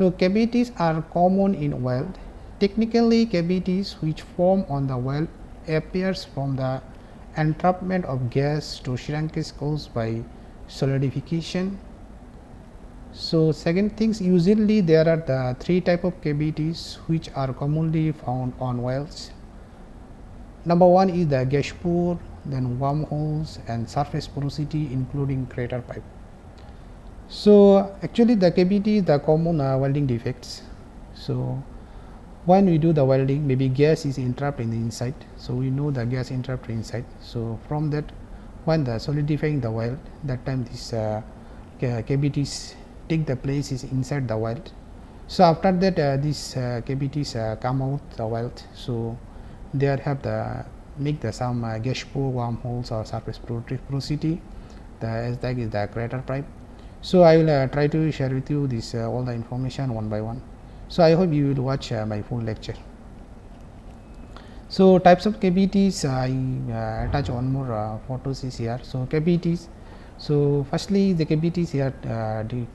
So cavities are common in weld. Technically, cavities which form on the weld appears from the entrapment of gas to shrinkage caused by solidification. So second things, usually there are the three type of cavities which are commonly found on welds. Number one is the gas pore, then wormholes and surface porosity including crater pipe. So actually the cavity is the common welding defects. So when we do the welding, maybe gas is entrapped in the inside, so we know the gas entrapped inside. So from that, when the solidifying the weld, that time this cavities take the place is inside the weld. So after that these cavities come out the weld, so there have the make the some gas pore, wormholes or surface porosity. The as that is the crater pipe. So I will try to share with you this all the information one by one. So I hope you will watch my full lecture. So types of cavities, I attach one more photos is here. So cavities. So firstly the cavities here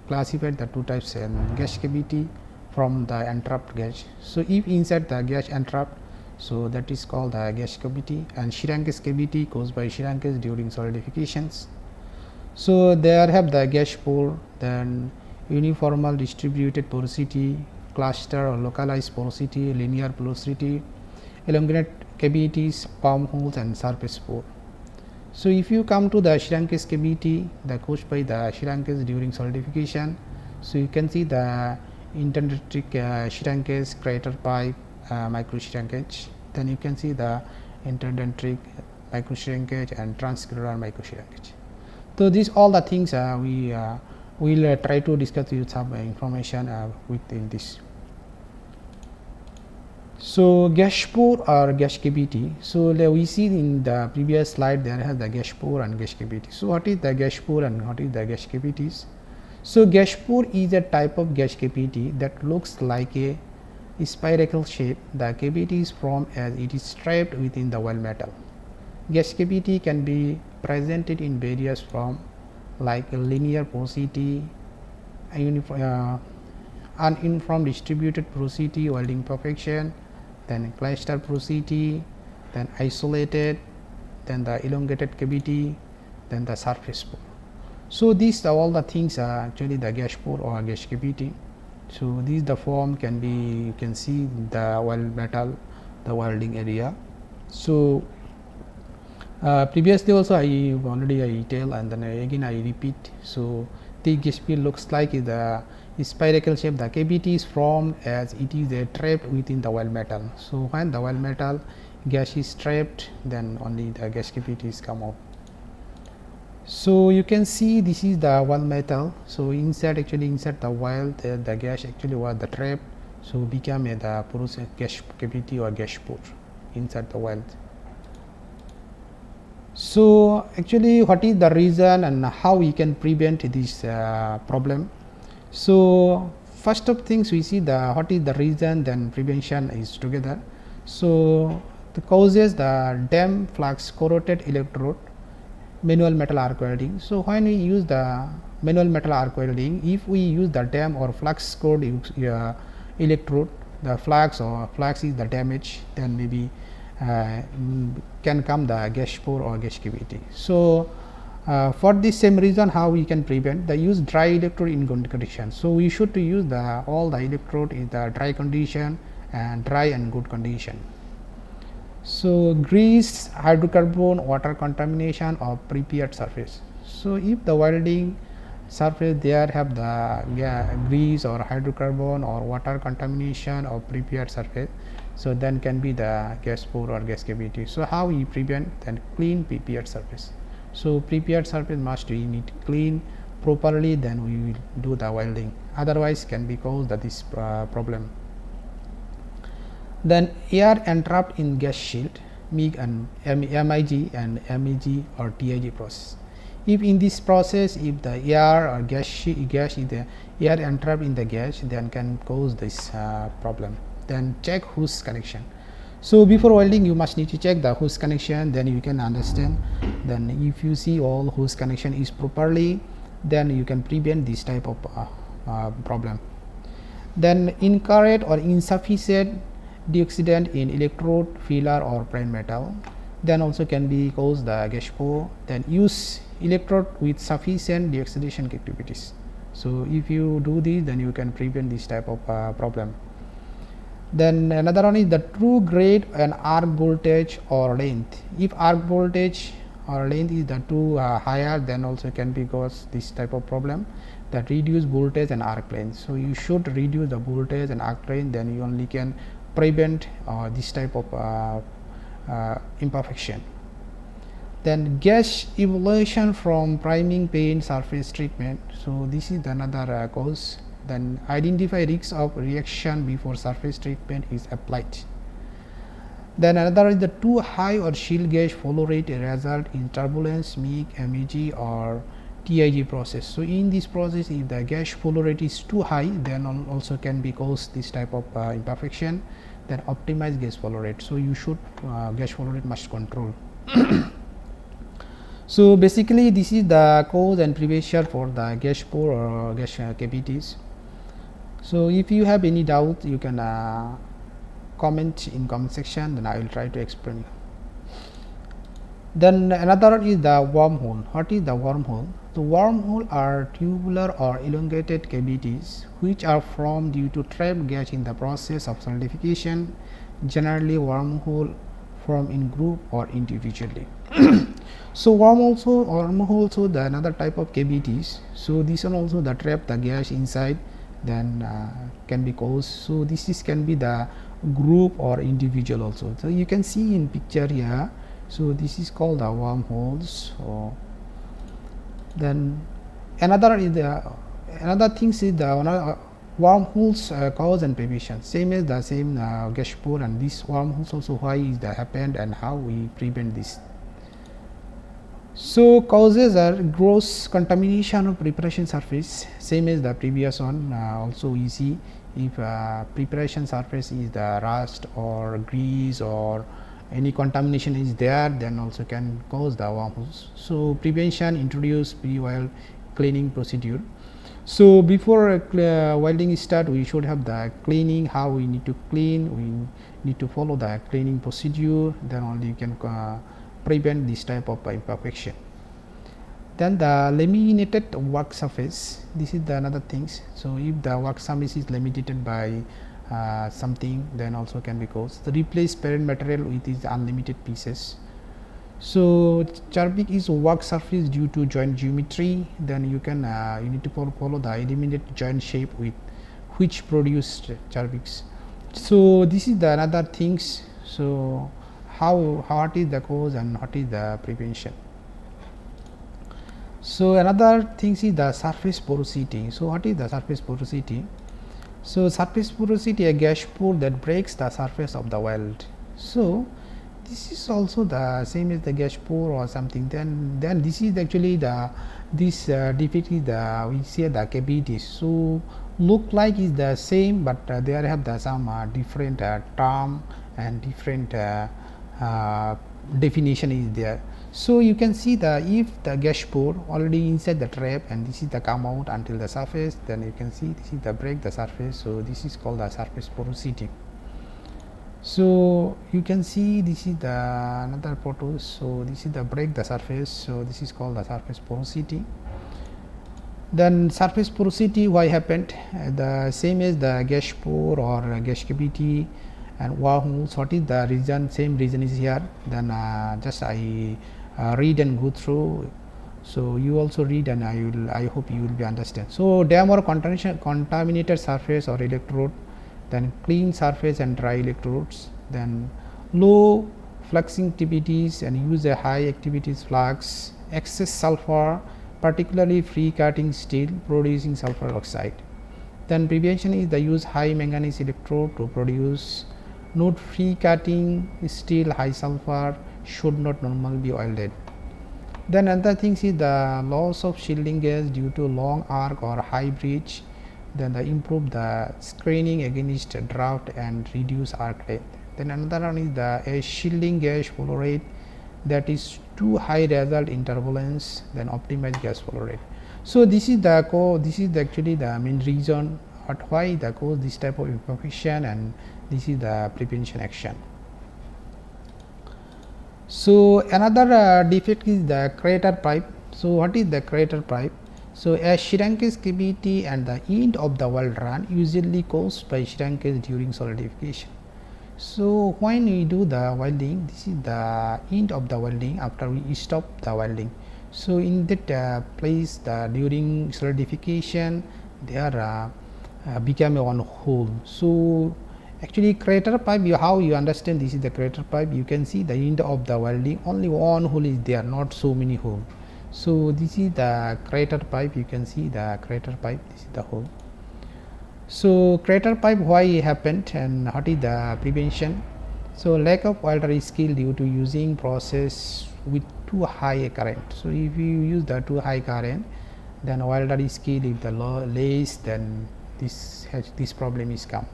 classified the two types, and gas cavity from the entrapped gas. So if inside the gas entrapped, so that is called the gas cavity, and shrinkage cavity caused by shrinkage during solidifications. So there have the gas pore, then uniformal distributed porosity, cluster or localized porosity, linear porosity, elongated cavities, wormholes and surface pore. So if you come to the shrinkage cavity, the caused by the shrinkage during solidification, so you can see the interdendritic shrinkage, crater pipe, micro shrinkage. Then you can see the interdendritic micro shrinkage and transcranial micro shrinkage. So these all the things we will try to discuss with some information within this. So gas pore or gas cavity. So we see in the previous slide there has the gas pore and gas cavity. So what is the gas pore and what is the gas cavities? So gas pore is a type of gas cavity that looks like a spherical shape. The cavity is formed as it is trapped within the weld metal. Gas cavity can be presented in various forms like a linear porosity, uniform distributed porosity, welding imperfection, then cluster porosity, then isolated, then the elongated cavity, then the surface pore. So these are all the things are actually the gas pore or gas cavity. So these the form can be, you can see the weld metal, the welding area. So previously also I already tell, and then again I repeat. So the gas pore looks like the spherical shape. The cavity is formed as it is trapped within the weld metal. So when the weld metal gas is trapped, then only the gas cavities come out. So you can see this is the weld metal. So inside the weld, the gas actually was the trap, so became the porous gas cavity or gas pore inside the weld. So actually what is the reason and how we can prevent this problem? So first of things we see the what is the reason, then prevention is together. So the causes, the dam, flux, corroded electrode, manual metal arc welding. So when we use the manual metal arc welding, if we use the dam or flux cored electrode, the flux is the damage, then maybe can come the gas pore or gas cavity. So for this same reason, how we can prevent the use dry electrode in good condition. So we should to use all the electrode in the dry condition and dry and good condition. So grease, hydrocarbon, water contamination or prepared surface. So if the welding surface there have the grease or hydrocarbon or water contamination or prepared surface, so then can be the gas pore or gas cavity. So how we prevent? Then clean prepared surface. So prepared surface must we need clean properly, then we will do the welding, otherwise can be caused this problem. Then air entrapped in gas shield, MIG and MIG and MEG or TIG process. If in this process, if the air or gas is the air entrapped in the gas, then can cause this problem. Then check hose connection. So before welding, you must need to check the hose connection, then you can understand. Then if you see all hose connection is properly, then you can prevent this type of problem. Then incorrect or insufficient deoxidant in electrode, filler or prime metal, then also can be caused the gas pore. Then use electrode with sufficient deoxidation activities. So if you do this, then you can prevent this type of problem. Then another one is the true grade and arc voltage or length. If arc voltage or length is the too higher, then also can be cause this type of problem, that reduce voltage and arc length. So you should reduce the voltage and arc length, then you only can prevent this type of imperfection. Then gas evolution from priming paint surface treatment. So this is another cause. Then identify risks of reaction before surface treatment is applied. Then another is the too high or shield gas flow rate result in turbulence, MEG or TIG process. So in this process, if the gas flow rate is too high, then also can be cause this type of imperfection. Then optimize gas flow rate. So you should gas flow rate must control. So basically this is the cause and prevention for the gas pore or gas cavities. So if you have any doubt, you can comment in comment section, then I will try to explain. Then another is the wormhole. What is the wormhole? The wormhole are tubular or elongated cavities which are formed due to trapped gas in the process of solidification. Generally wormhole form in group or individually. So wormhole also the another type of cavities. So this one also the trap the gas inside, then can be caused. So this is can be the group or individual also. So you can see in picture here. So this is called the wormholes. So then another is the another things is the wormholes cause and prevention. Same as the same gas pore, and these wormholes also why is that happened and how we prevent this. So causes are gross contamination of preparation surface, same as the previous one. Also we see if preparation surface is the rust or grease or any contamination is there, then also can cause the wormholes. So prevention, introduce pre-weld cleaning procedure. So before welding start, we should have the cleaning, how we need to clean, we need to follow the cleaning procedure, then only you can prevent this type of imperfection. Then the laminated work surface, this is the another things. So if the work surface is laminated by something, then also can be caused. The replace parent material with these unlimited pieces. So Charbik is work surface due to joint geometry, then you can you need to follow the eliminated joint shape with which produce Charbiks. So this is the another things. So what is the cause and what is the prevention. So another thing is the surface porosity. So what is the surface porosity? So surface porosity, a gas pore that breaks the surface of the weld. So this is also the same as the gas pore or something. Then this is actually the this defect is the we see the cavities. So look like is the same, but there have the some different term and different definition is there. So you can see the if the gas pore already inside the trap and this is the come out until the surface, then you can see this is the break the surface. So this is called the surface porosity. So you can see this is the another photos. So this is the break the surface. So this is called the surface porosity. Then surface porosity why happened? The same as the gas pore or gas cavity and wormholes. What is the reason? Same reason is here. Then just I read and go through. So you also read and I hope you will be understand. So damp or contaminated surface or electrode, then clean surface and dry electrodes, then low fluxing activities and use a high activities flux, excess sulfur, particularly free cutting steel producing sulfur oxide. Then prevention is the use high manganese electrode to produce. Note free cutting steel high sulfur should not normally be welded. Then another thing is the loss of shielding gas due to long arc or high breach. Then the improve the screening against draft and reduce arc length. Then another one is the shielding gas flow rate that is too high result in turbulence, then optimize gas flow rate. So this is the actually the main reason why the cause this type of imperfection, and this is the prevention action. So another defect is the crater pipe. So what is the crater pipe? So a shrinkage cavity and the end of the weld run usually caused by shrinkage during solidification. So when we do the welding, this is the end of the welding after we stop the welding. So in that place, during solidification, there become one hole. So actually crater pipe, how you understand this is the crater pipe? You can see the end of the welding, only one hole is there, not so many holes. So this is the crater pipe. You can see the crater pipe. This is the hole. So crater pipe, why happened and what is the prevention? So lack of welder skill due to using process with too high current. So if you use the too high current, then welder skill if the less, then this problem is come.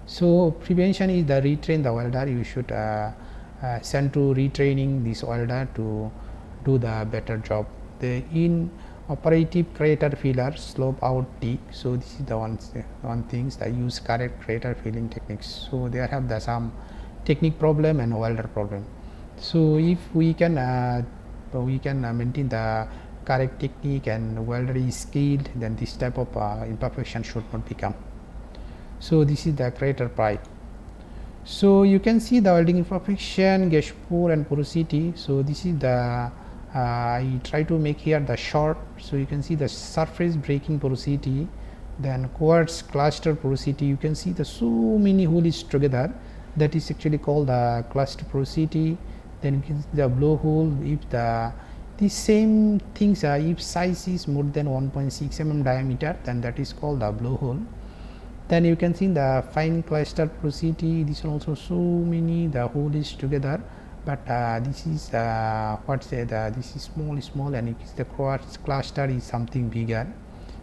So prevention is the retrain the welder. You should send to retraining this welder to do the better job. The in operative crater filler slope out T. So this is the one things that use correct crater filling techniques. So they have the some technique problem and welder problem. So if we can maintain the correct technique and welder is skilled, then this type of imperfection should not become. So this is the crater pipe. So you can see the welding imperfection, gas pore and porosity. So this is the I try to make here the short. So you can see the surface breaking porosity, then quartz cluster porosity. You can see the so many holes together, that is actually called the cluster porosity. Then you can see the blowhole. If these same things are, if size is more than 1.6 mm diameter, then that is called the blowhole. Then you can see the fine cluster porosity. This one also so many the holes together, but this is this is small, and the quartz cluster is something bigger.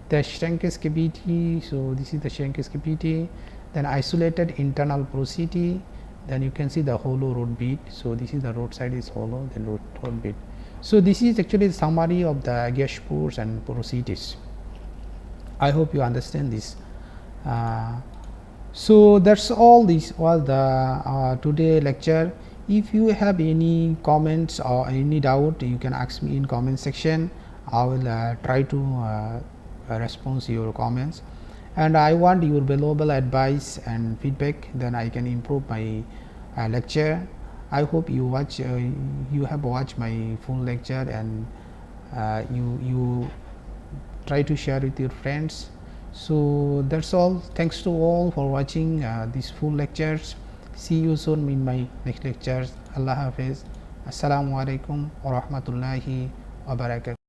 The shrinkage cavity. So this is the shrinkage cavity. Then isolated internal porosity. Then you can see the hollow road bit. So this is the roadside is hollow, then road bit. So this is actually the summary of the gas pores and porosities. I hope you understand this. So that's all. This was the today lecture. If you have any comments or any doubt, you can ask me in comment section. I will try to respond to your comments, and I want your valuable advice and feedback, then I can improve my lecture. I hope you have watched my full lecture, and you try to share with your friends. So that's all. Thanks to all for watching these full lectures. See you soon in my next lectures. Allah Hafiz. Assalamu alaikum wa rahmatullahi wa barakatuh.